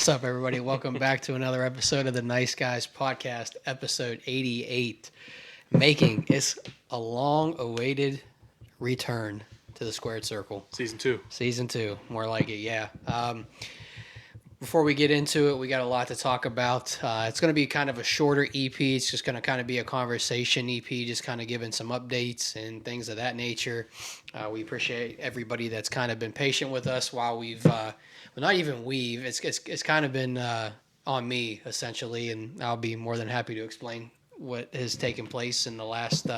What's up, everybody? Welcome back to another episode of the Nice Guys Podcast, episode 88. It's a long-awaited return to the Squared Circle. Season 2. Season 2, more like it, yeah. Before we get into it, we got a lot to talk about. It's going to be kind of a shorter EP. It's just going to kind of be a conversation EP, just kind of giving some updates and things of that nature. We appreciate everybody that's kind of been patient with us while we've, it's kind of been on me, essentially, and I'll be more than happy to explain what has taken place in the last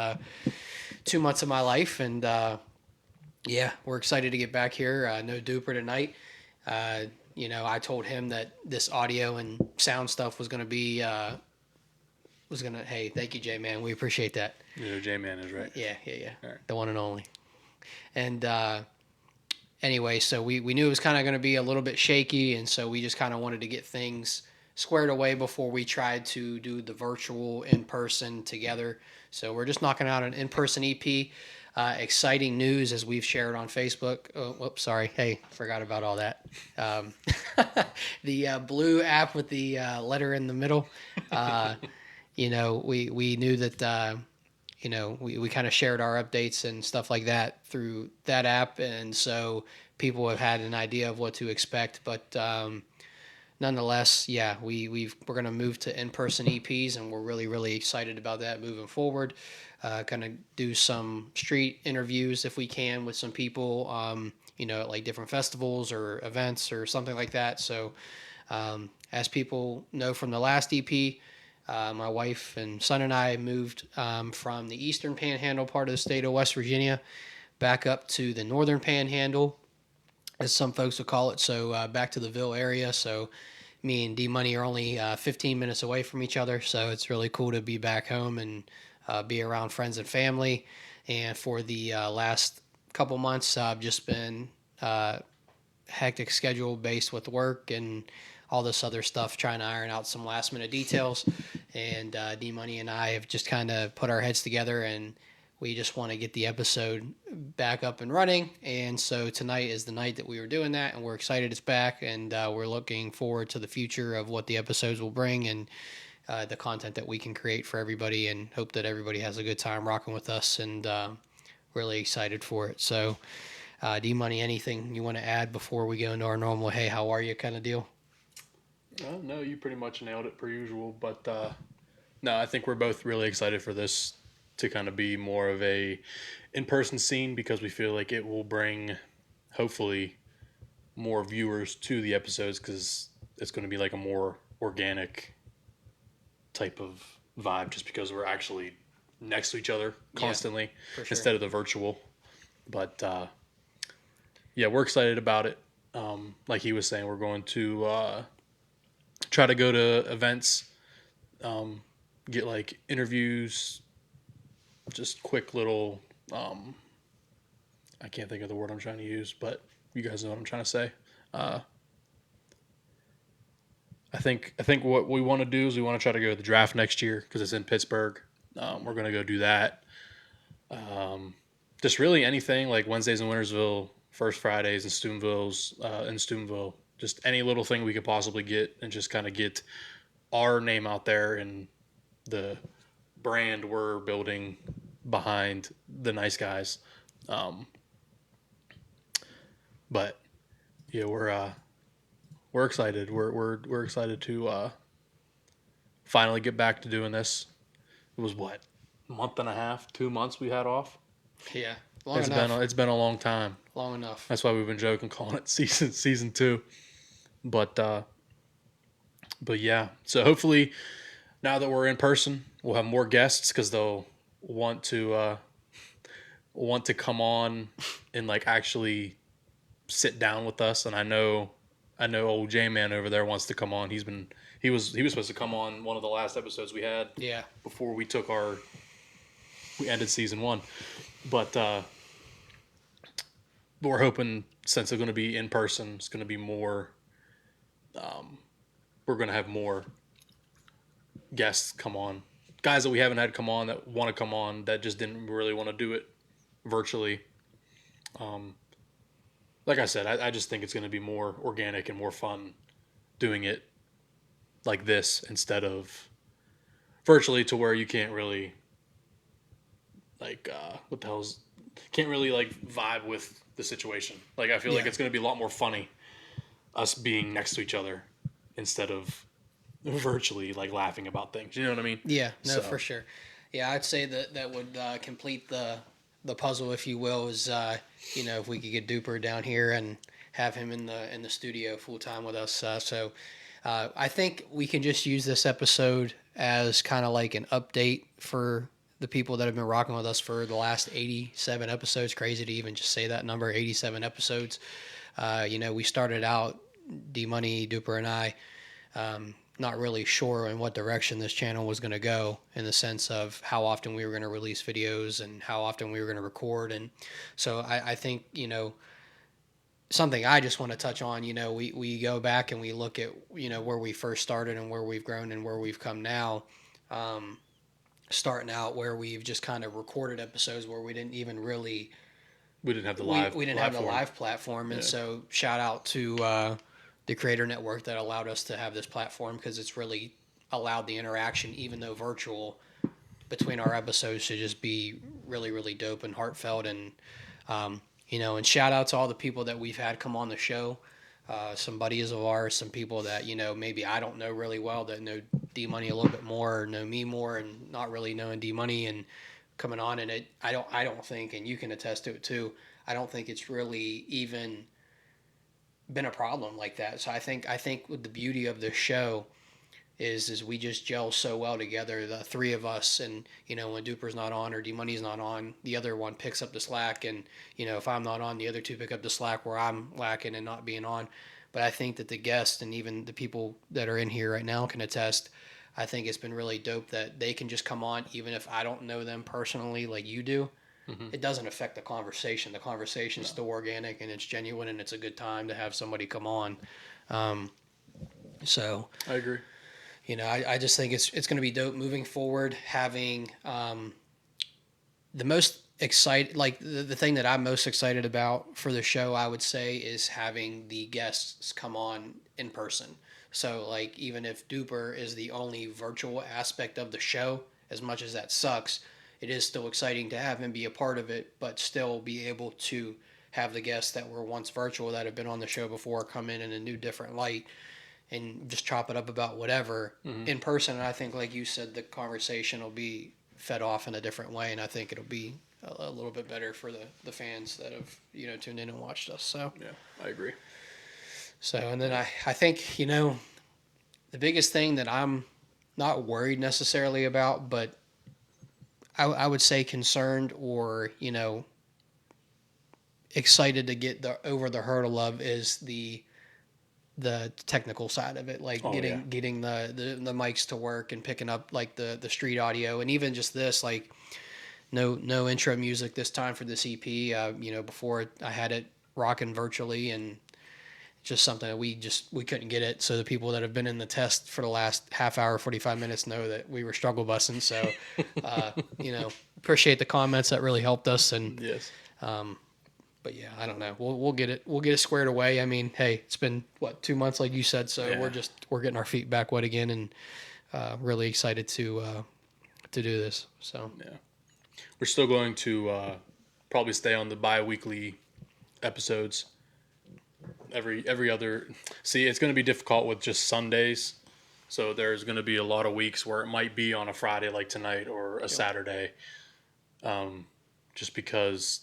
2 months of my life. And yeah, we're excited to get back here. No duper tonight. I told him that this audio and sound stuff was going to be, hey, thank you, J-Man. We appreciate that. Yeah, J-Man is right. Yeah. Right. The one and only. And anyway, so we knew it was kind of going to be a little bit shaky, and so we just kind of wanted to get things squared away before we tried to do the virtual in-person together. So we're just knocking out an in-person EP. Exciting news as we've shared on Facebook. Oh, whoops, sorry. Hey, forgot about all that. The blue app with the letter in the middle. We knew that, we kind of shared our updates and stuff like that through that app. And so people have had an idea of what to expect. But nonetheless, yeah, we're going to move to in-person EPs, and we're really, really excited about that moving forward. Kind of do some street interviews if we can with some people, at like different festivals or events or something like that. So as people know from the last EP, my wife and son and I moved from the eastern panhandle part of the state of West Virginia back up to the northern panhandle, as some folks would call it. So back to the Ville area. So me and D-Money are only 15 minutes away from each other. So it's really cool to be back home and be around friends and family. And for the last couple months, I've just been hectic schedule based with work and all this other stuff, trying to iron out some last minute details. And D-Money and I have just kind of put our heads together, and we just want to get the episode back up and running. And so tonight is the night that we were doing that, and we're excited it's back, and we're looking forward to the future of what the episodes will bring and the content that we can create for everybody, and hope that everybody has a good time rocking with us, and really excited for it. So D-Money, anything you want to add before we go into our normal, hey, how are you kind of deal? No, you pretty much nailed it per usual. But no, I think we're both really excited for this to kind of be more of a in-person scene, because we feel like it will bring, hopefully, more viewers to the episodes, because it's going to be like a more organic type of vibe, just because we're actually next to each other constantly, sure, instead of the virtual. But yeah, we're excited about it. Like he was saying, we're going to try to go to events, get like interviews, just quick little I can't think of the word I'm trying to use, but you guys know what I'm trying to say. I think what we want to do is we want to try to go to the draft next year, because it's in Pittsburgh. We're going to go do that. Just really anything like Wednesdays in Wintersville, First Fridays in Steubenville, just any little thing we could possibly get, and just kind of get our name out there and the brand we're building behind the Nice Guys. But yeah, we're excited. We're excited to finally get back to doing this. It was what, a month and a half, 2 months we had off. Yeah, It's been a long time. Long enough. That's why we've been joking, calling it season 2. But yeah. So hopefully, now that we're in person, we'll have more guests, because they'll want to come on and like actually sit down with us. And I know old J-Man over there wants to come on. He was supposed to come on one of the last episodes we had. Yeah. Before we ended season 1. But we're hoping, since it's going to be in person, it's going to be more. We're going to have more guests come on, guys that we haven't had come on, that want to come on, that just didn't really want to do it virtually. Like I said, I just think it's going to be more organic and more fun doing it like this instead of virtually, to where you can't really like what the hell's can't really like vibe with the situation. Like I feel like Yeah. it's going to be a lot more funny us being next to each other instead of virtually like laughing about things. You know what I mean? Yeah, no, So for sure. Yeah, I'd say that that would complete the puzzle, if you will. Is if we could get Duper down here and have him in the studio full time with us. I think we can just use this episode as kind of like an update for the people that have been rocking with us for the last 87 episodes. Crazy to even just say that number, 87 episodes. We started out, D Money, Duper, and I. Not really sure in what direction this channel was going to go, in the sense of how often we were going to release videos and how often we were going to record. And so I think, something I just want to touch on, we go back and we look at, where we first started and where we've grown and where we've come now. Starting out where we've just kind of recorded episodes where we didn't even really we didn't have the we didn't have the live platform. And Yeah. so shout out to the Creator Network that allowed us to have this platform, because it's really allowed the interaction, even though virtual, between our episodes to just be really, really dope and heartfelt. And, and shout out to all the people that we've had come on the show. Some buddies of ours, some people that, maybe I don't know really well, that know D Money a little bit more, or know me more, and not really knowing D Money and coming on. And I don't think, and you can attest to it too, I don't think it's really even been a problem like that. So I think with the beauty of this show is we just gel so well together, the three of us. And when Duper's not on or D Money's not on, the other one picks up the slack. And if I'm not on, the other two pick up the slack where I'm lacking and not being on. But I think that the guests and even the people that are in here right now can attest. I think it's been really dope that they can just come on, even if I don't know them personally like you do. Mm-hmm. It doesn't affect the conversation. The conversation is still organic and it's genuine, and it's a good time to have somebody come on. So I agree. I just think it's going to be dope moving forward. Having the most excited, like the thing that I'm most excited about for the show, I would say, is having the guests come on in person. So like, even if Duper is the only virtual aspect of the show, as much as that sucks, it is still exciting to have him be a part of it, but still be able to have the guests that were once virtual, that have been on the show before, come in a new, different light and just chop it up about whatever in person. And I think, like you said, the conversation will be fed off in a different way, and I think it'll be a little bit better for the fans that have tuned in and watched us. So yeah, I agree. So, and then I think the biggest thing that I'm not worried necessarily about, but I would say concerned, or excited to get over the hurdle of, is the technical side of it, like getting the mics to work and picking up like the street audio, and even just this, like no intro music this time for this EP. Before I had it rocking virtually, and just something that we couldn't get it. So the people that have been in the test for the last half hour, 45 minutes know that we were struggle bussing. So, appreciate the comments. That really helped us. And, Yes. But yeah, I don't know. We'll get it squared away. I mean, hey, it's been 2 months, like you said. So Yeah. we're getting our feet back wet again, and really excited to do this. So Yeah. We're still going to probably stay on the bi-weekly episodes. Every other. See, it's going to be difficult with just Sundays. So there's going to be a lot of weeks where it might be on a Friday like tonight, or a Saturday. Just because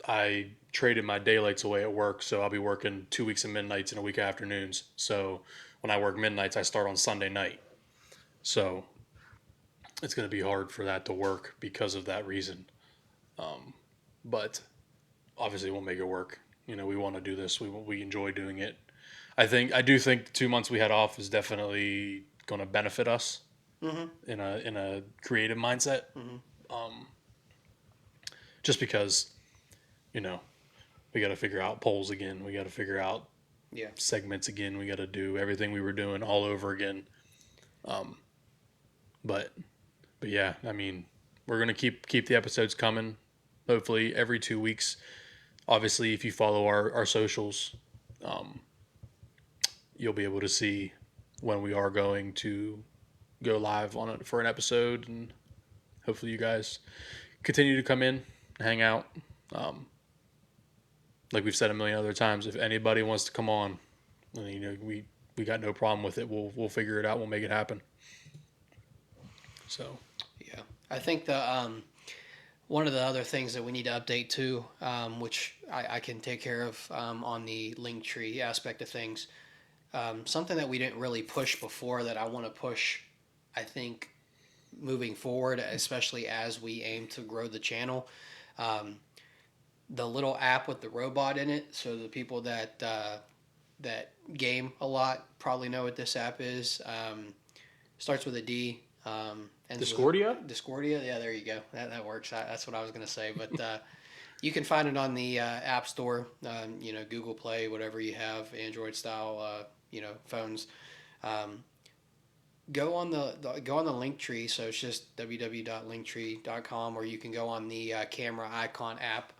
I traded my daylights away at work, so I'll be working 2 weeks of midnights and a week of afternoons. So when I work midnights, I start on Sunday night. So it's going to be hard for that to work because of that reason. But obviously we'll make it work. We want to do this. We enjoy doing it. I do think the 2 months we had off is definitely going to benefit us in a creative mindset. Just because, we got to figure out polls again. We got to figure out segments again. We got to do everything we were doing all over again. But yeah, I mean, we're gonna keep the episodes coming. Hopefully every 2 weeks. Obviously, if you follow our socials, you'll be able to see when we are going to go live on it for an episode, and hopefully you guys continue to come in, hang out. Um, like we've said a million other times, if anybody wants to come on, we got no problem with it. We'll figure it out. We'll make it happen. So Yeah, I think the one of the other things that we need to update too, which I can take care of on the link tree aspect of things. Something that we didn't really push before that I want to push, I think, moving forward, especially as we aim to grow the channel. Um, the little app with the robot in it. So the people that game a lot probably know what this app is. Starts with a D. Ends Discordia. with Discordia. Yeah, there you go. That works. That's what I was gonna say. But you can find it on the App Store. Google Play, whatever you have, Android style. Phones. Um, go on the link tree. So it's just www.linktree.com, or you can go on the camera icon app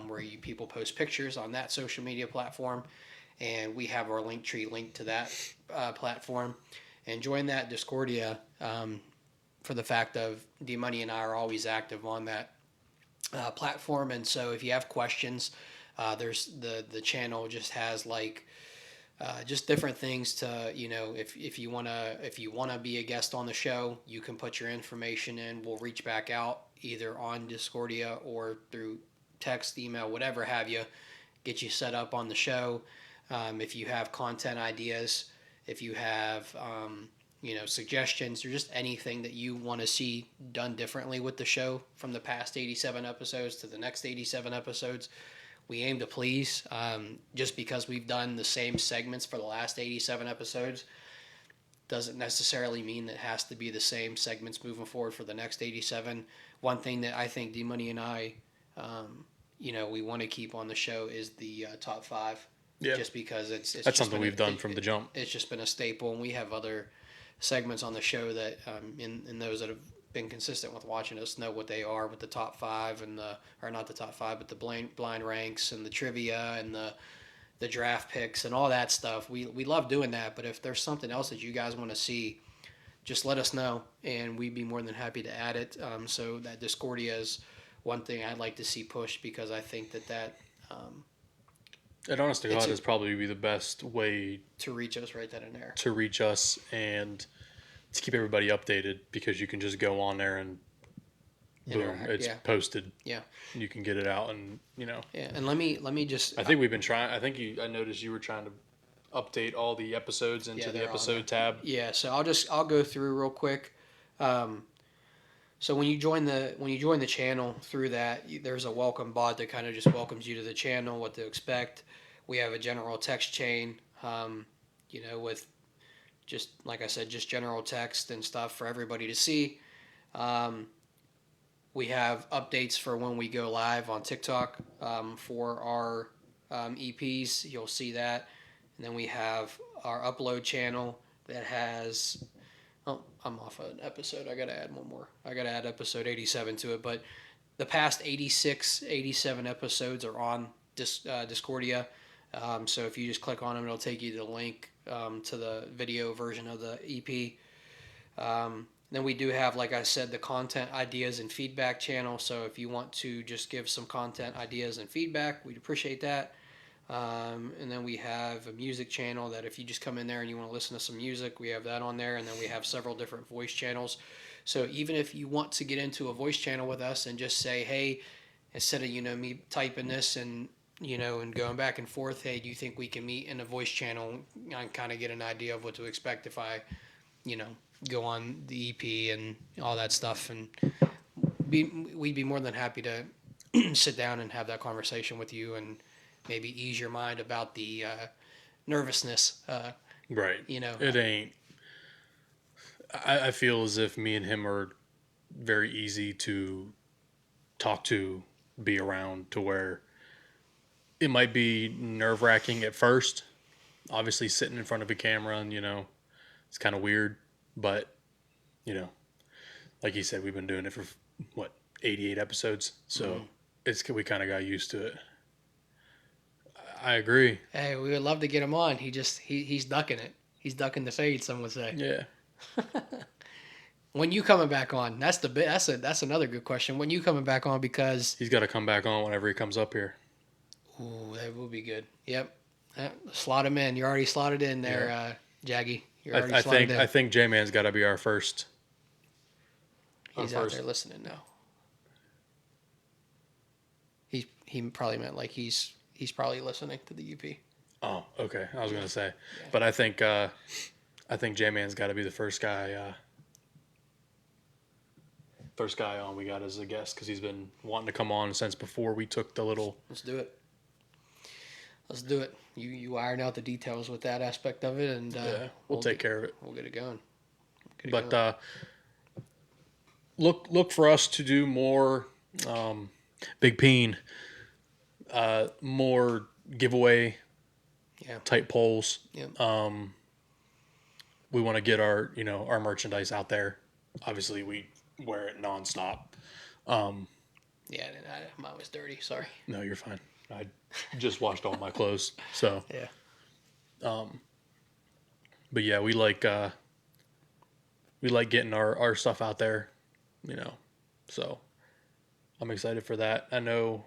where people post pictures on that social media platform, and we have our link tree linked to that platform. And join that Discordia for the fact of D Money and I are always active on that platform. And so if you have questions, there's the channel just has like just different things to if you wanna be a guest on the show, you can put your information in. We'll reach back out either on Discordia or through text, email, whatever have you, get you set up on the show. If you have content ideas, if you have suggestions or just anything that you want to see done differently with the show from the past 87 episodes to the next 87 episodes, we aim to please. Just because we've done the same segments for the last 87 episodes doesn't necessarily mean that it has to be the same segments moving forward for the next 87. One thing that I think D Money and I, we want to keep on the show is the top five. Yeah, just because it's that's something we've done from the jump. It's just been a staple, and we have other segments on the show that, in those that have been consistent with watching us know what they are, with the top five and or not the top five, but the blind ranks and the trivia and the draft picks and all that stuff. We love doing that, but if there's something else that you guys want to see, just let us know, and we'd be more than happy to add it. So that Discordia is one thing I'd like to see pushed, because I think that and honest to God, is probably be the best way to reach us right then and there. To reach us and to keep everybody updated, because you can just go on there and boom, it's posted. Yeah. You can get it out, and Yeah, and let me just. I think we've been trying. I noticed you were trying to update all the episodes into the episode tab. Yeah, so I'll go through real quick. So when you join the channel through that, there's a welcome bot that kind of just welcomes you to the channel, what to expect. We have a general text chain, with just like I said, just general text and stuff for everybody to see. We have updates for when we go live on TikTok for our EPs. You'll see that, and then we have our upload channel that has. Oh, I'm off an episode. I got to add one more. I got to add episode 87 to it. But the past 86, 87 episodes are on Discordia. So if you just click on them, it'll take you to the link to the video version of the EP. Then we do have, like I said, the content ideas and feedback channel. So if you want to just give some content ideas and feedback, we'd appreciate that. And then we have a music channel that if you just come in there and you want to listen to some music, we have that on there. And then we have several different voice channels. So even if you want to get into a voice channel with us and just say, hey, instead of, me typing this and, and going back and forth, hey, do you think we can meet in a voice channel? I can kind of get an idea of what to expect if I, go on the EP and all that stuff. And we'd be more than happy to sit down and have that conversation with you and maybe ease your mind about the nervousness. Right. It ain't. I feel as if me and him are very easy to talk to, be around, to where it might be nerve-wracking at first. Obviously, sitting in front of a camera and, it's kind of weird. But, like you said, we've been doing it for, 88 episodes? So we kind of got used to it. I agree. Hey, we would love to get him on. He's ducking it. He's ducking the fade. Some would say. Yeah. When you coming back on? That's another good question. When you coming back on? Because He's got to come back on whenever he comes up here. ooh, that will be good. Yep. Slot him in. You're already slotted in there, Jaggy. You're already slotted in. I think J-Man's got to be our first. He's out there listening now. He probably meant like he's probably listening to the UP. Oh, okay. I was gonna say, but I think J-Man's got to be the first guy. First guy on we got as a guest because he's been wanting to come on since before we took the little. Let's do it. Let's do it. You iron out the details with that aspect of it, and we'll take care of it. We'll get it going. Look for us to do more Big Peen, more giveaway type polls. Yep. We want to get our merchandise out there. Obviously, we wear it nonstop. Mine was dirty. Sorry. No, you're fine. I just washed all my clothes. So yeah. But yeah, we like getting our stuff out there. So I'm excited for that. I know.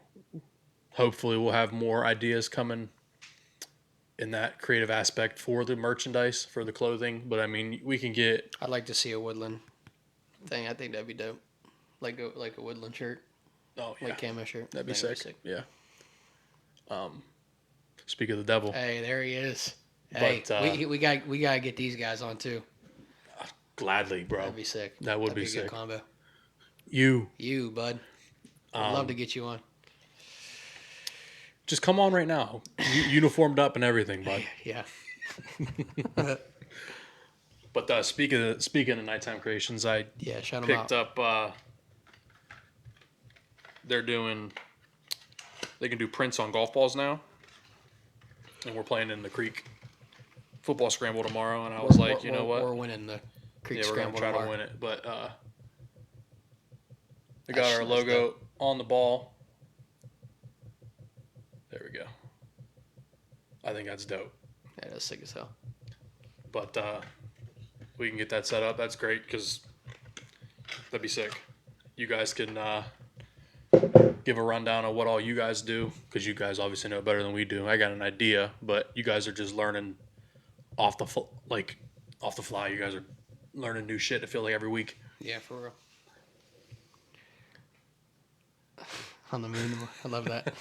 Hopefully, we'll have more ideas coming in that creative aspect for the merchandise, for the clothing. But I mean, we can get. I'd like to see a woodland thing. I think that'd be dope. Like a woodland shirt. Oh yeah. Like camo shirt. That'd be sick. Yeah. Speak of the devil. Hey, there he is. Hey, we gotta get these guys on too. Gladly, bro. That'd be sick. That'd be a sick. Good combo. You, bud. I'd love to get you on. Just come on right now. Uniformed up and everything, bud. Yeah. But speaking of nighttime creations, I shout picked up. They can do prints on golf balls now, and we're playing in the Creek football scramble tomorrow. And I was like, you know what? We're winning the Creek scramble. We're gonna try to win it, but we got our logo on the ball. There we go. I think that's dope. Yeah, that's sick as hell. But we can get that set up. That's great because that'd be sick. You guys can give a rundown of what all you guys do because you guys obviously know better than we do. I got an idea, but you guys are just learning off the fly. You guys are learning new shit. I feel like every week. Yeah, for real. On the moon. I love that.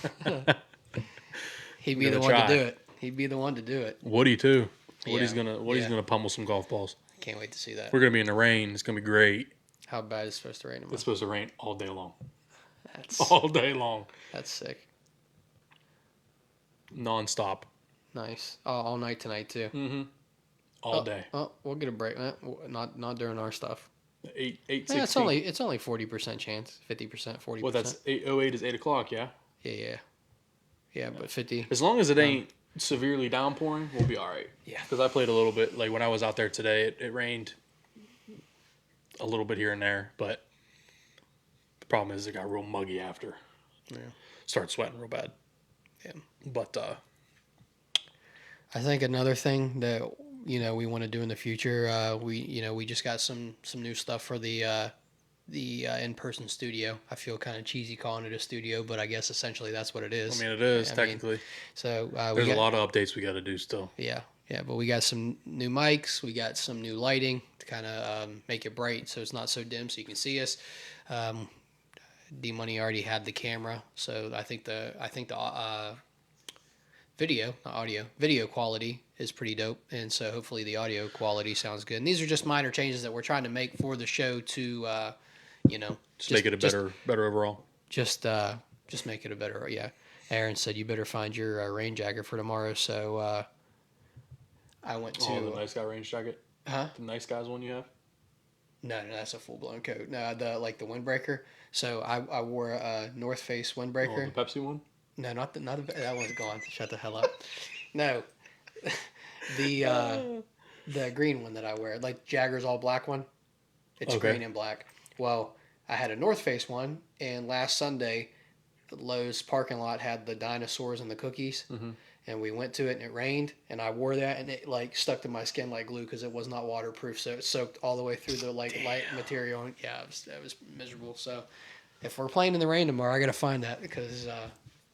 He'd be the one to do it. He'd be the one to do it. Woody too. Woody's gonna pummel some golf balls. I can't wait to see that. We're gonna be in the rain. It's gonna be great. How bad is it supposed to rain tomorrow? It's supposed to rain all day long. That's all day long. That's sick. Non-stop. Nice. All night tonight too. Mm-hmm. All day. Oh, we'll get a break. Not during our stuff. 8:16. It's only 40% chance. 50%, 40%. Well, that's 8:08 is 8 o'clock. Yeah. Yeah, but 50. As long as it ain't severely downpouring, we'll be all right. Yeah. Because I played a little bit. Like when I was out there today, it rained a little bit here and there, but the problem is it got real muggy after. Yeah. Started sweating real bad. Yeah. But I think another thing that we want to do in the future, we just got some new stuff for the in-person studio. I feel kind of cheesy calling it a studio, but I guess essentially that's what it is. I mean, it is technically. So there's a lot of updates we got to do still. Yeah, but we got some new mics. We got some new lighting to kind of make it bright, so it's not so dim, so you can see us. D Money already had the camera, so I think the video quality is pretty dope, and so hopefully the audio quality sounds good. And these are just minor changes that we're trying to make for the show to, just make it better overall. Just make it a better. Yeah, Aaron said you better find your rain jacket for tomorrow. So I went to the nice guy range jacket. Huh? The nice guy's one you have. No, that's a full blown coat. No, the windbreaker. So I wore a North Face windbreaker. Oh, the Pepsi one. No, not that one's gone. Shut the hell up. No, the green one that I wear, like Jagger's all black one. It's green and black. Well, I had a North Face one, and last Sunday, Lowe's parking lot had the dinosaurs and the cookies, and we went to it and it rained, and I wore that and it like stuck to my skin like glue because it was not waterproof, so it soaked all the way through the like light material. And yeah, it was miserable. So if we're playing in the rain tomorrow, I gotta find that because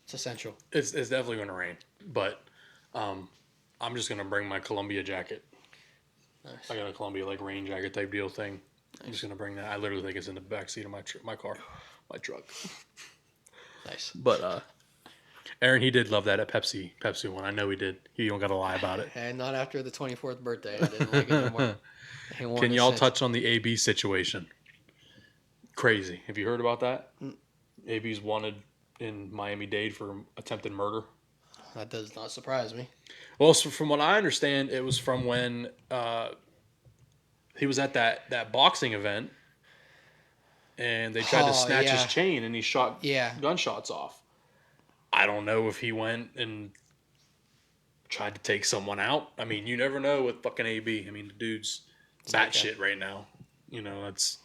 it's essential. It's definitely going to rain, but I'm just going to bring my Columbia jacket. Nice. I got a Columbia like rain jacket type deal thing. I'm just going to bring that. I literally think it's in the back seat of my car, my truck. Nice. But Aaron, he did love that at Pepsi one. I know he did. He don't got to lie about it. And not after the 24th birthday. I didn't like it anymore. Can y'all touch on the AB situation? Crazy. Have you heard about that? AB's wanted in Miami-Dade for attempted murder. That does not surprise me. Well, so from what I understand, it was from when he was at that boxing event, and they tried to snatch his chain, and he shot gunshots off. I don't know if he went and tried to take someone out. I mean, you never know with fucking AB. I mean, the dude's batshit right now. You know, that's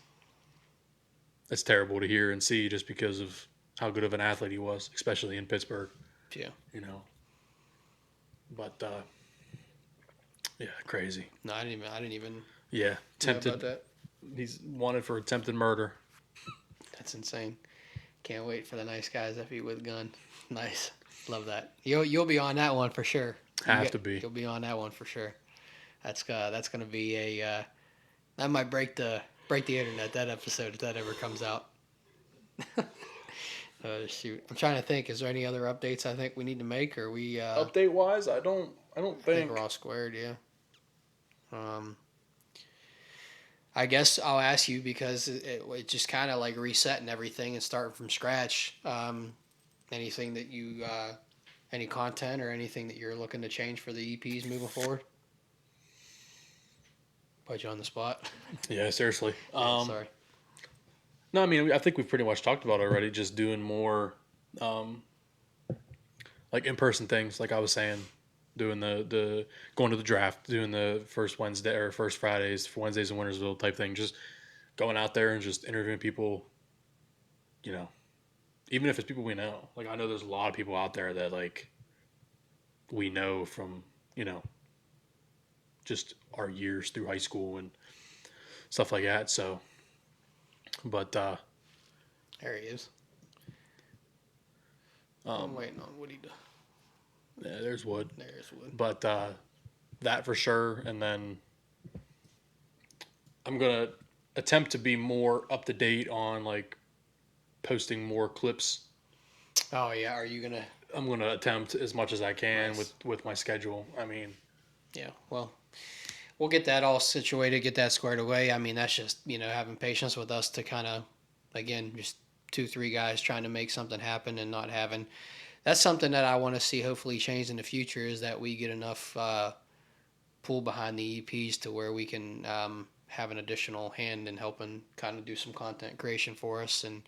terrible to hear and see just because of how good of an athlete he was, especially in Pittsburgh. Yeah. You know. But yeah, crazy. No, I didn't even. Yeah, attempted. Know about that. He's wanted for attempted murder. That's insane. Can't wait for the nice guys that be with a gun. Nice, love that. You'll be on that one for sure. Have to be. You'll be on that one for sure. That's gonna be a that might break the internet, that episode, if that ever comes out. Shoot, I'm trying to think. Is there any other updates I think we need to make, or we update wise? I don't think we're all squared. Yeah. I guess I'll ask you because it just kind of like resetting everything and starting from scratch. Anything that you, any content or anything that you're looking to change for the EPs moving forward? Put you on the spot. Yeah, seriously. Sorry. No, I mean, I think we've pretty much talked about it already. Just doing more, like in-person things. Like I was saying, doing the going to the draft, doing the first Wednesday or first Fridays for Wednesdays in Wintersville type thing. Just going out there and just interviewing people. You know, even if it's people we know. Like I know there's a lot of people out there that like we know from just our years through high school and stuff like that. So, but there he is. I'm waiting on Woody to. Yeah, there's Wood. There's Wood. But that for sure, and then I'm gonna attempt to be more up to date on like posting more clips. Oh yeah, are you gonna? I'm gonna attempt as much as I can with my schedule. I mean, yeah. Well, we'll get that all situated, get that squared away. I mean, that's just having patience with us to kind of, again, just 2-3 guys trying to make something happen and not having. That's something that I want to see hopefully change in the future is that we get enough pull behind the EPs to where we can have an additional hand in helping kind of do some content creation for us. And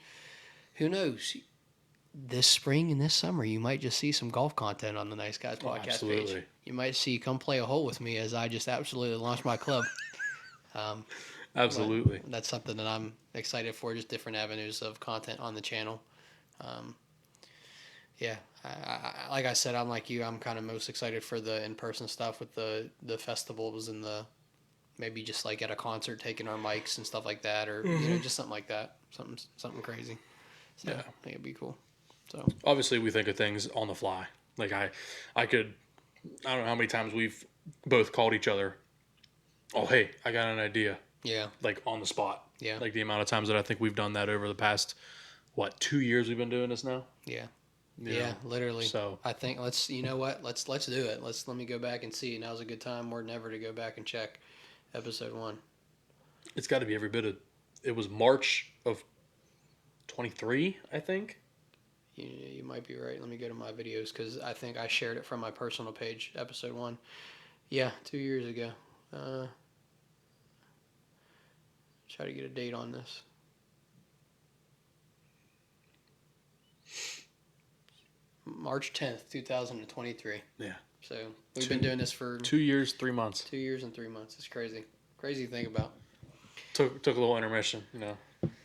who knows, this spring and this summer, you might just see some golf content on the Nice Guys podcast page. You might see come play a hole with me as I just absolutely launch my club. Absolutely. That's something that I'm excited for, just different avenues of content on the channel. Yeah, I, like I said, I'm like you. I'm kind of most excited for the in-person stuff with the festivals and the maybe just like at a concert taking our mics and stuff like that, or just something like that, something crazy. So yeah, I think it'd be cool. So obviously, we think of things on the fly. Like I don't know how many times we've both called each other. Oh, hey, I got an idea. Yeah. Like on the spot. Yeah. Like the amount of times that I think we've done that over the past 2 years we've been doing this now. Yeah. Yeah, literally. So I think let's do it. Let me go back and see. Now's a good time more than ever to go back and check episode 1. It's got to be every bit of. It was March of 23, I think. You might be right. Let me go to my videos because I think I shared it from my personal page, episode 1. Yeah, 2 years ago. Try to get a date on this. March 10th, 2023. Yeah. So we've been doing this for 2 years, 3 months. 2 years and 3 months. It's crazy. Crazy to think about. Took a little intermission,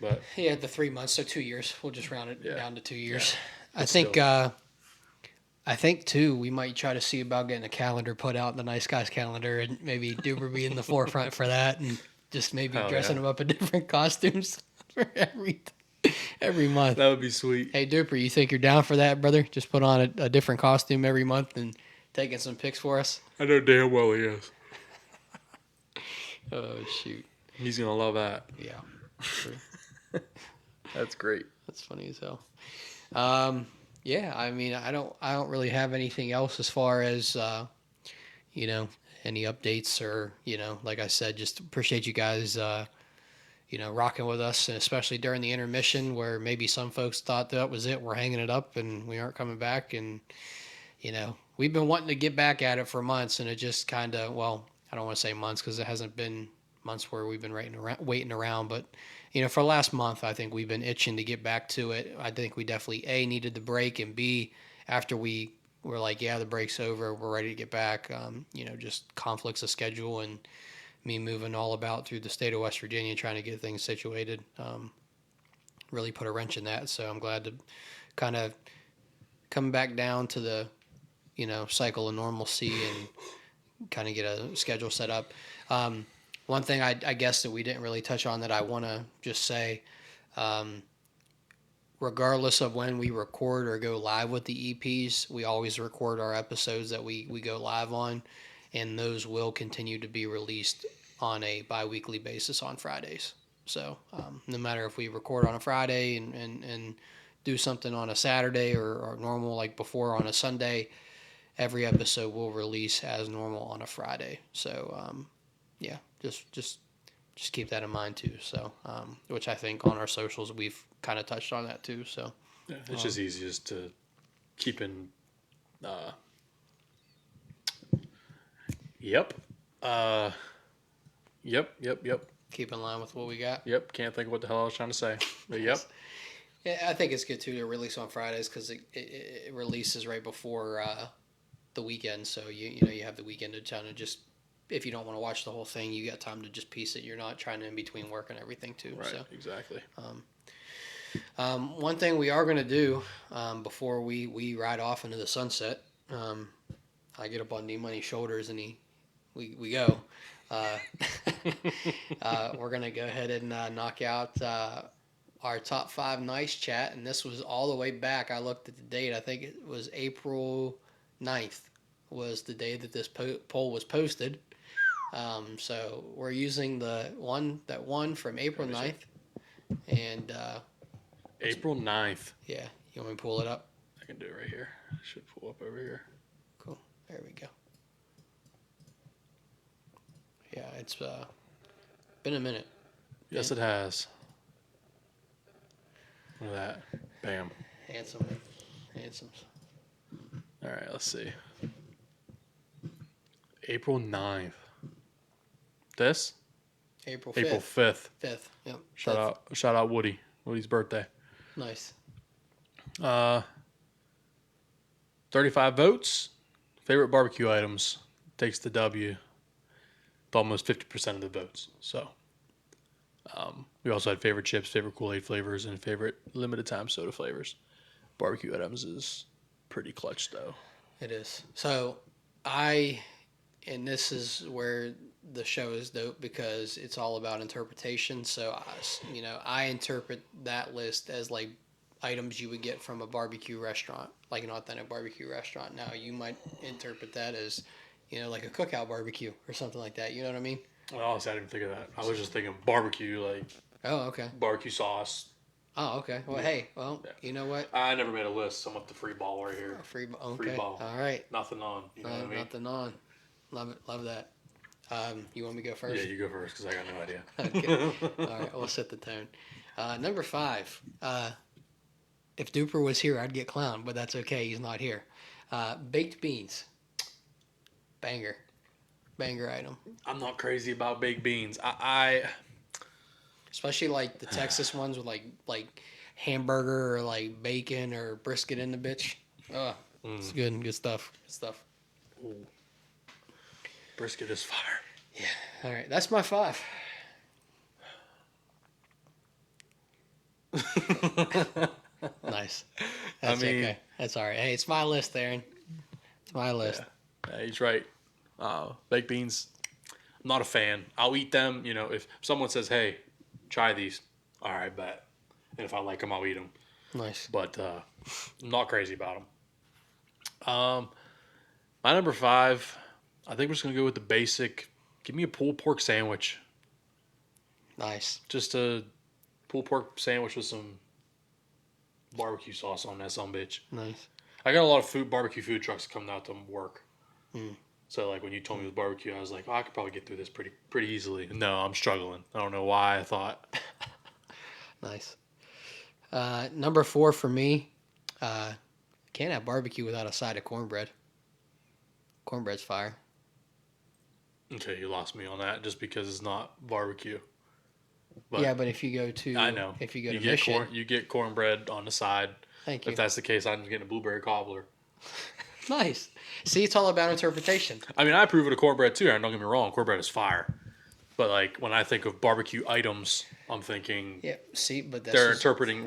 but yeah, the 3 months, so 2 years. We'll just round it down to 2 years. Yeah. I think I think too we might try to see about getting a calendar put out, the Nice Guys calendar, and maybe Duper be in the forefront for that, and just maybe Hell dressing yeah. him up in different costumes for every month. That would be sweet. Hey Duper, you think you're down for that, brother? Just put on a different costume every month and taking some pics for us. I know damn well he is. Oh shoot. He's gonna love that. Yeah. True. That's great. That's funny as hell. Yeah, I mean, I don't really have anything else as far as you know, any updates or like I said, just appreciate you guys, rocking with us, and especially during the intermission where maybe some folks thought that was it, we're hanging it up and we aren't coming back, and we've been wanting to get back at it for months, and it just kind of, well, I don't want to say months because it hasn't been months where we've been waiting around, but for the last month, I think we've been itching to get back to it. I think we definitely needed the break, and B, after we were like, yeah, the break's over, we're ready to get back. Just conflicts of schedule and me moving all about through the state of West Virginia trying to get things situated really put a wrench in that. So I'm glad to kind of come back down to the cycle of normalcy and kind of get a schedule set up. One thing I guess that we didn't really touch on that I want to just say, regardless of when we record or go live with the EPs, we always record our episodes that we go live on, and those will continue to be released on a bi-weekly basis on Fridays. So no matter if we record on a Friday and do something on a Saturday or normal like before on a Sunday, every episode will release as normal on a Friday. So yeah, just keep that in mind too. So which I think on our socials we've kind of touched on that too. So Yeah, it's just easiest to keep in. Yep. Yep. keep in line with what we got. Yep. Can't think of what the hell I was trying to say. But yep. Yeah, I think it's good too to release on Fridays because it releases right before the weekend. So you have the weekend to kind of just, if you don't want to watch the whole thing, you got time to just piece it. You're not trying to in between work and everything too. Right. So Exactly. one thing we are going to do before we ride off into the sunset, I get up on D-Money's shoulders and we go. We're going to go ahead and knock out our top 5 nice chat. And this was all the way back. I looked at the date. I think it was April 9th was the day that this poll was posted. So we're using the one from April 9th. And April 9th. yeah, you want me to pull it up? I can do it right here. I should pull up over here. Cool. There we go. Yeah, it's been a minute. Yes, it has. Look at that. Bam. Handsome. All right, let's see. April 9th. This? April 5th. April 5th. 5th. Yep. Shout out Woody. Woody's birthday. Nice. 35 votes. Favorite barbecue items takes the W. With almost 50% of the votes. So, we also had favorite chips, favorite Kool-Aid flavors, and favorite limited time soda flavors. Barbecue items is pretty clutch, though. It is. So, and this is where the show is dope because it's all about interpretation. So, I interpret that list as like items you would get from a barbecue restaurant, like an authentic barbecue restaurant. Now, you might interpret that as, like a cookout barbecue or something like that. You know what I mean? Well, honestly, I didn't think of that. I was just thinking barbecue, like Oh, okay. barbecue sauce. Oh, okay. Well, hey, you know what? I never made a list, so I'm up to free ball right here. Okay. Free ball. All right. Nothing on. You know what I mean? Nothing on. Love it. Love that. You want me to go first? Yeah, you go first because I got no idea. Okay. All right. We'll set the tone. Number 5. If Duper was here, I'd get clowned, but that's okay. He's not here. Baked beans. Banger item. I'm not crazy about baked beans. I Especially like the Texas ones with like hamburger or like bacon or brisket in the bitch. It's good. Good stuff. Ooh. Brisket is fire. Yeah. All right. That's my 5. Nice. That's okay. That's all right. Hey, it's my list, Aaron. It's my list. Yeah, he's right. Baked beans, I'm not a fan. I'll eat them. If someone says, "Hey, try these," all right, bet. And if I like them, I'll eat them. Nice. But I'm not crazy about them. My number 5, I think we're just gonna go with the basic. Give me a pulled pork sandwich. Nice. Just a pulled pork sandwich with some barbecue sauce on that son bitch. Nice. I got a lot of barbecue food trucks coming out to work. Mm. So like when you told me it was barbecue, I was like, oh, I could probably get through this pretty easily. No, I'm struggling. I don't know why I thought. Nice. Number 4 for me. Can't have barbecue without a side of cornbread. Cornbread's fire. Okay, you lost me on that just because it's not barbecue. But yeah, but if you go to I know if you go you to get Mission, you get cornbread on the side. thank you. If that's the case, I'm getting a blueberry cobbler. Nice. See, it's all about interpretation. I mean, I approve of the cornbread too. And don't get me wrong, cornbread is fire. But like when I think of barbecue items, I'm thinking Yeah. See, but that's we're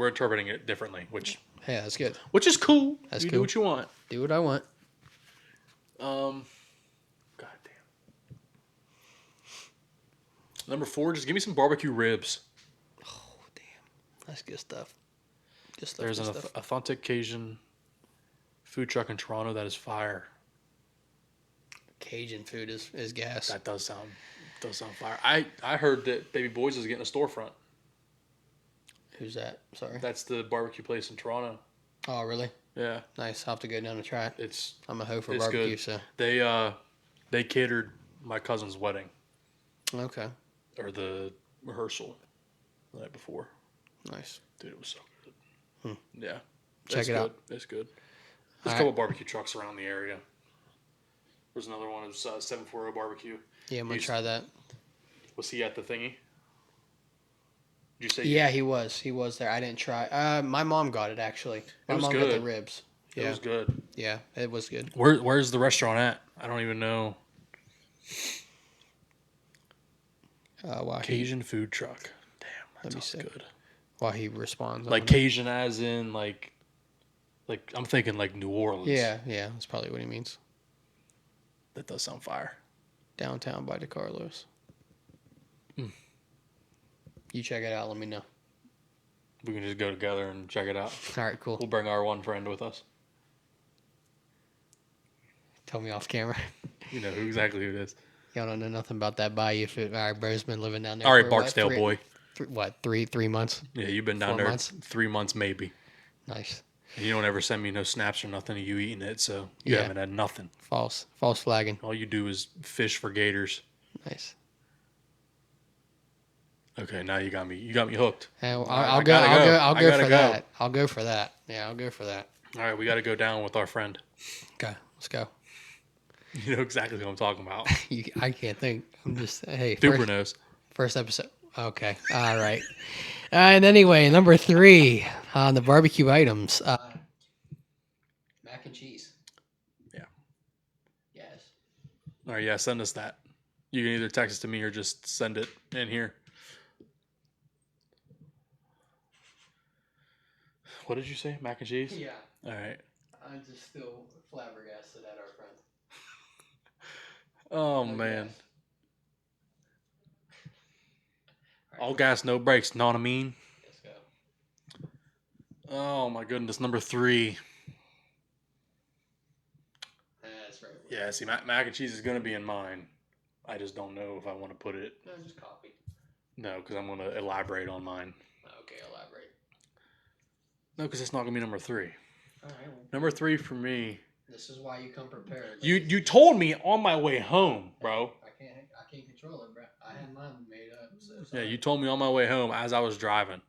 interpreting it differently, yeah, that's good. which is cool. That's you cool. do what you want. Do what I want. God damn. Number 4, just give me some barbecue ribs. Oh, damn. That's good stuff. Good stuff. There's good an stuff. authentic Cajun food truck in Toronto that is fire. Cajun food is gas. That does sound fire. I heard that Baby Boys is getting a storefront. Who's that? Sorry. That's the barbecue place in Toronto. Oh, really? Yeah, Nice. I'll have to go down and try it. it's I'm a hoe for it's barbecue, good. so. They catered my cousin's wedding Okay. or the rehearsal the night before. Nice. Dude, it was so good. Yeah, Check it out. It's good. There's a All couple right. barbecue trucks around the area. There's another one. It's 740 barbecue. Yeah, I'm going to He's- try that. Was he at the thingy? Did you say? Yeah, he was. He was there. I didn't try. My mom got it, actually. My was mom got the good. ribs. It Yeah. was good. Yeah, it was good. Where's the restaurant at? I don't even know. Cajun food truck. Damn, that Let me sounds see. good. While he responds. Like on it. Cajun as in like I'm thinking like New Orleans. Yeah, that's probably what he means. That does sound fire. Downtown by DeCarlos. You check it out. Let me know. We can just go together and check it out. All right, cool. We'll bring our one friend with us. Tell me off camera. You know exactly who it is. Y'all don't know nothing about that bayou food. All right, bro's been living down there. All right, for, Barksdale boy. Three months? Yeah, you've been down 4 there months? 3 months maybe. Nice. And you don't ever send me no snaps or nothing of you eating it, so you Yeah. haven't had nothing. False flagging. All you do is fish for gators. Nice. Okay, now you got me hooked. I'll I go. gotta I'll go. go I gotta for go. that. I'll go for that. Yeah, I'll go for that. All right, we got to go down with our friend. Okay, let's go. You know exactly what I'm talking about. I can't think. I'm just hey. Super knows. First episode. Okay. All right. And anyway, number 3 on the barbecue items. Mac and cheese. Yeah. Yes. All right, yeah, send us that. You can either text it to me or just send it in here. What did you say? Mac and cheese? Yeah. All right. I'm just still flabbergasted at our friend. Oh, man. All gas, no brakes. Know what I mean? Let's go. Oh, my goodness. Number 3. That's right. Yeah, see, mac and cheese is going to be in mine. I just don't know if I want to put it. No, just copy. No, because I'm going to elaborate on mine. Okay, elaborate. No, because it's not going to be number 3. All right. Well, Number 3 for me. this is why you come prepared. You told me on my way home, bro. I can't control it, bro. I had mine made up. So Yeah, you told me on my way home as I was driving.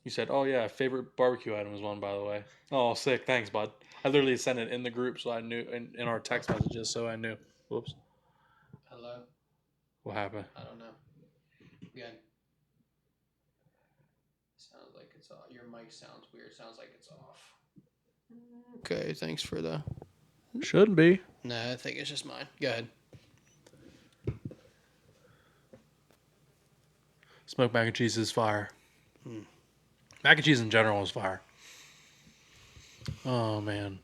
You said, "Oh yeah, favorite barbecue item is one, by the way." Oh, sick. Thanks, bud. I literally sent it in the group so I knew, in our text messages so I knew. Whoops. Hello. What happened? I don't know. Good. Sounds like it's off. Your mic sounds weird. Sounds like it's off. Okay, thanks for the. Shouldn't be. No, I think it's just mine. Go ahead. Smoked mac and cheese is fire. Mac and cheese in general is fire. Oh man.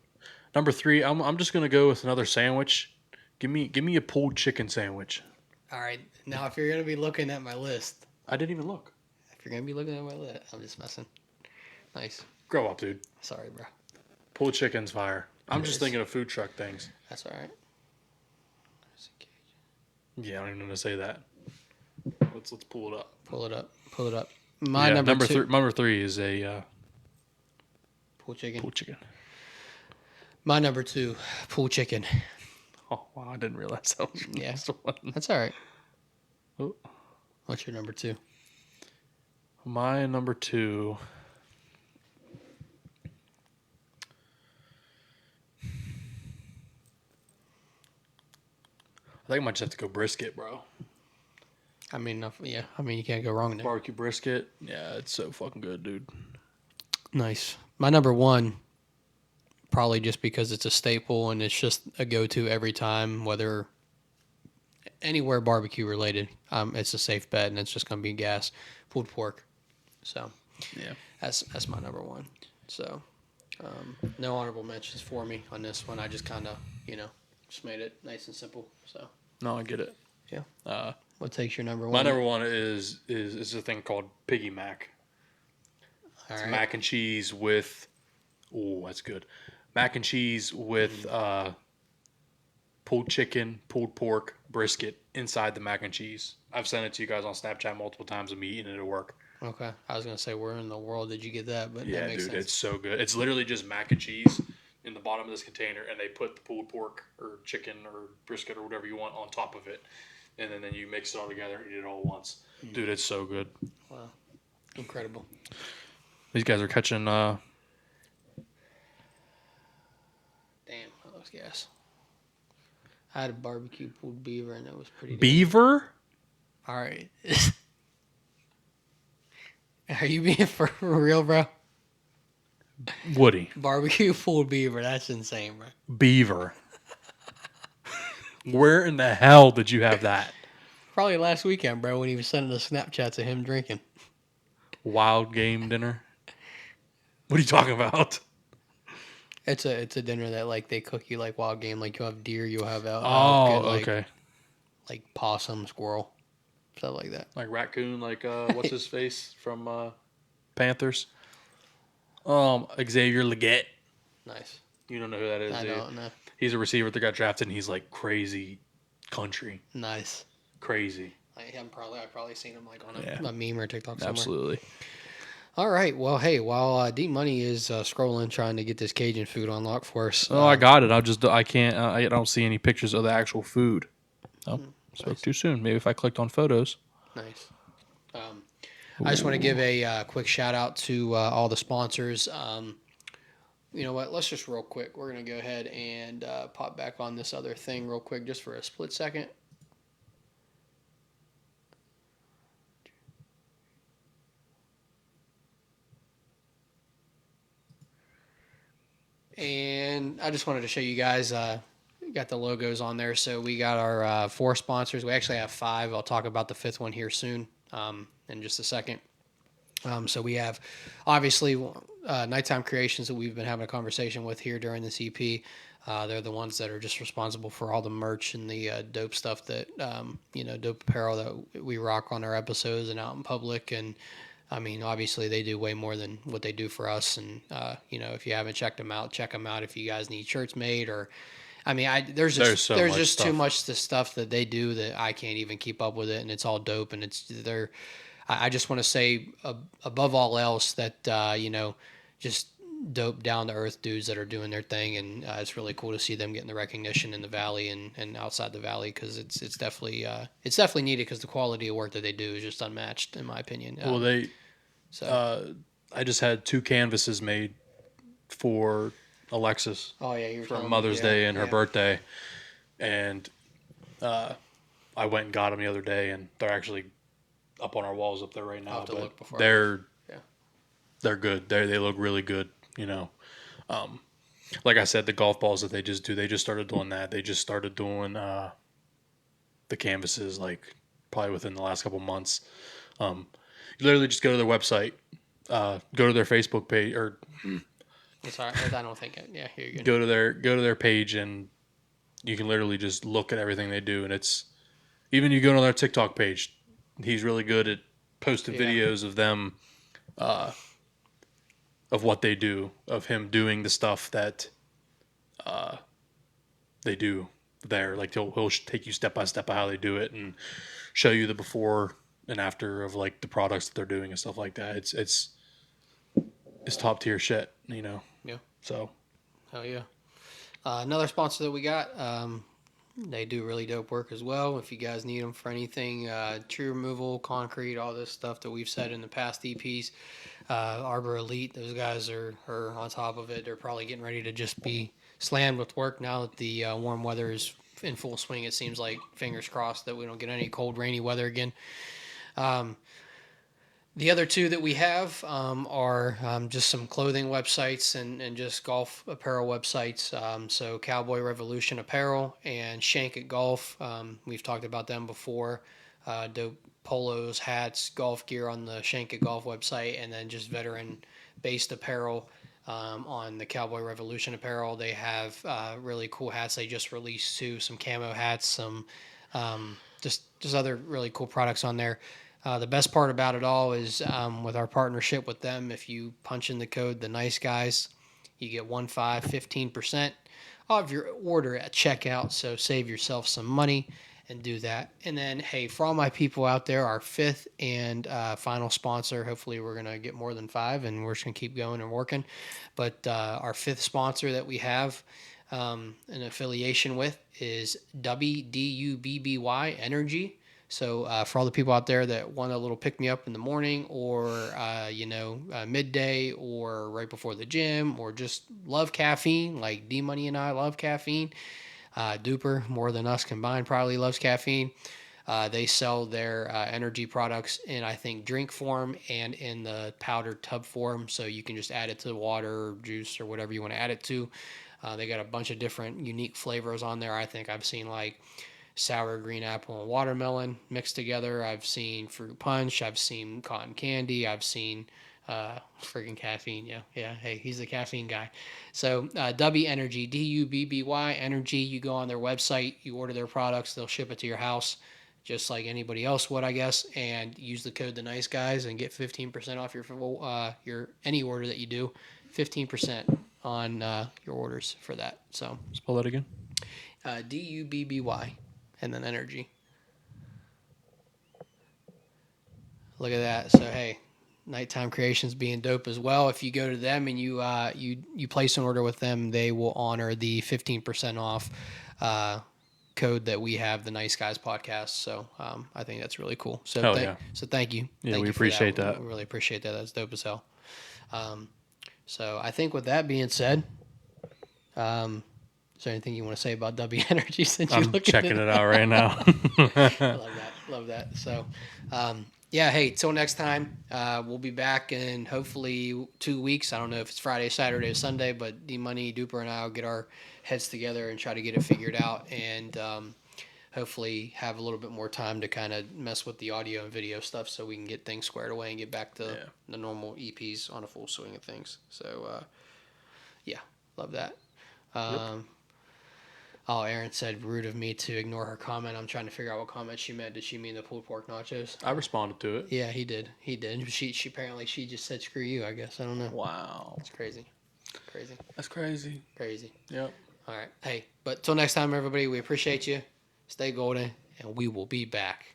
Number 3, I'm just gonna go with another sandwich. Give me a pulled chicken sandwich. All right. Now, if you're gonna be looking at my list, I didn't even look. if you're gonna be looking at my list, I'm just messing. Nice. Grow up, dude. Sorry, bro. Pulled chicken's fire. I'm It just is. thinking of food truck things. That's all right. Yeah, I don't even know how to say that. Let's pull it up. Pull it up. Pull it up. My Yeah, number two. Number three is a Pulled chicken. pulled chicken. My number 2, pulled chicken. Oh wow, I didn't realize that was your Yeah. next one. That's all right. Oh. What's your number 2? My number 2. I think I might just have to go brisket, bro. I mean, yeah. I mean, you can't go wrong there. Barbecue brisket. Yeah, it's so fucking good, dude. Nice. My number 1, probably just because it's a staple and it's just a go-to every time, whether anywhere barbecue related. It's a safe bet, and it's just going to be gas. Pulled pork. So Yeah. that's my number 1. So no honorable mentions for me on this one. I just kind of just made it nice and simple. So No, I get it. yeah. What takes your number 1? My number 1 is a thing called Piggy Mac. All It's right. mac and cheese with. Oh, that's good. Mac and cheese with pulled chicken, pulled pork, brisket inside the mac and cheese. I've sent it to you guys on Snapchat multiple times of me eating it at work. Okay. I was gonna say, where in the world did you get that? But Yeah, that makes dude, sense. it's so good. It's literally just mac and cheese in the bottom of this container, and they put the pulled pork or chicken or brisket or whatever you want on top of it, and then you mix it all together and eat it all at once. Dude, it's so good. Wow. Incredible. These guys are catching. Damn, that looks gas. I had a barbecue pulled beaver, and it was pretty. Beaver? All right. Are you being for real, bro? Woody. Barbecue pulled beaver. That's insane, bro. Beaver. Where in the hell did you have that? Probably last weekend, bro, when he was sending us Snapchats of him drinking. Wild game dinner? What are you talking about? It's a dinner that like they cook you like wild game. Like you'll have deer, you'll have Okay. like possum, squirrel, stuff like that. Like raccoon, like what's his face from Panthers? Xavier Leggett. Nice. You don't know who that is, I dude? don't know. He's a receiver that got drafted, and he's like crazy country. Nice. Crazy. I've probably seen him like on Yeah. a meme or TikTok somewhere. Absolutely. All right. Well, hey, while D Money is scrolling trying to get this Cajun food on lock for us. Oh, I got it. I can't. I don't see any pictures of the actual food. Oh, spoke nice. too soon. Maybe if I clicked on photos. Nice. I just want to give a quick shout out to all the sponsors. You know what? Let's just real quick. We're going to go ahead and pop back on this other thing real quick just for a split second. And I just wanted to show you guys, we got the logos on there. So we got our 4 sponsors. We actually have 5. I'll talk about the 5th one here soon in just a second. So we have, obviously, Nighttime Creations that we've been having a conversation with here during this EP. They're the ones that are just responsible for all the merch and the dope stuff that, dope apparel that we rock on our episodes and out in public. And, I mean, obviously, they do way more than what they do for us. And, if you haven't checked them out, check them out if you guys need shirts made or... I mean, there's just too much to stuff that they do that I can't even keep up with it, and it's all dope. And I just want to say above all else that just dope down to earth dudes that are doing their thing, and it's really cool to see them getting the recognition in the valley and outside the valley because it's definitely needed because the quality of work that they do is just unmatched in my opinion. I just had 2 canvases made for Alexis. Oh yeah, you were for Mother's Day and her birthday, and I went and got them the other day, and they're actually up on our walls up there right now. I'll have to look before they're good. They look really good. Like I said, the golf balls that they just started doing that. They just started doing the canvases like probably within the last couple months. You literally just go to their website, go to their Facebook page or Sorry, I don't think it. Yeah, here you go. Go to their page, and you can literally just look at everything they do, and it's even you go to their TikTok page. He's really good at posting videos of them, of what they do, of him doing the stuff that they do there. Like he'll take you step by step of how they do it and show you the before and after of like the products that they're doing and stuff like that. It's top tier shit, you know. Yeah. So. Oh yeah. Another sponsor that we got. They do really dope work as well. If you guys need them for anything, tree removal, concrete, all this stuff that we've said in the past EPs, Arbor Elite, those guys are on top of it. They're probably getting ready to just be slammed with work now that the warm weather is in full swing. It seems like, fingers crossed, that we don't get any cold, rainy weather again. The other two that we have are just some clothing websites and just golf apparel websites. So Cowboy Revolution Apparel and Shank It Golf. We've talked about them before. Dope polos, hats, golf gear on the Shank It Golf website, and then just veteran-based apparel on the Cowboy Revolution Apparel. They have really cool hats. They just released some camo hats, some just other really cool products on there. The best part about it all is with our partnership with them, if you punch in the code The Nice Guys, you get 15% off your order at checkout. So save yourself some money and do that. And then, hey, for all my people out there, our fifth and final sponsor, hopefully we're going to get more than 5 and we're just going to keep going and working. But our fifth sponsor that we have an affiliation with is WDUBBY Energy. So for all the people out there that want a little pick me up in the morning or, midday or right before the gym or just love caffeine, like D-Money and I love caffeine. Duper, more than us combined, probably loves caffeine. They sell their energy products in, I think, drink form and in the powdered tub form. So you can just add it to water or juice or whatever you want to add it to. They got a bunch of different unique flavors on there. I think I've seen like sour green apple and watermelon mixed together. I've seen fruit punch. I've seen cotton candy. I've seen friggin' caffeine. Yeah. Hey, he's the caffeine guy. So W Energy, DUBBY Energy. You go on their website, you order their products, they'll ship it to your house, just like anybody else would, I guess. And use the code The Nice Guys and get 15% off your any order that you do. 15% on your orders for that. So Spell that again. DUBBY. And then energy. Look at that. So hey, Nighttime Creations being dope as well. If you go to them and you place an order with them, they will honor the 15% off code that we have, the Nice Guys podcast. So I think that's really cool. So so thank you. Yeah, thank we you appreciate that. We really appreciate that. That's dope as hell. So I think with that being said, is there anything you want to say about W Energy since you're looking checking it out right now? Love that. So, hey, till next time, we'll be back in hopefully 2 weeks. I don't know if it's Friday, Saturday, or Sunday, but D-Money, Duper, and I will get our heads together and try to get it figured out and hopefully have a little bit more time to kind of mess with the audio and video stuff so we can get things squared away and get back to the normal EPs on a full swing of things. So, love that. Oh, Aaron said, rude of me to ignore her comment. I'm trying to figure out what comment she meant. Did she mean the pulled pork nachos? I responded to it. Yeah, he did. She apparently just said screw you, I guess. I don't know. Wow. It's crazy. That's crazy. Yep. All right. Hey, but till next time, everybody, we appreciate you. Stay golden, and we will be back.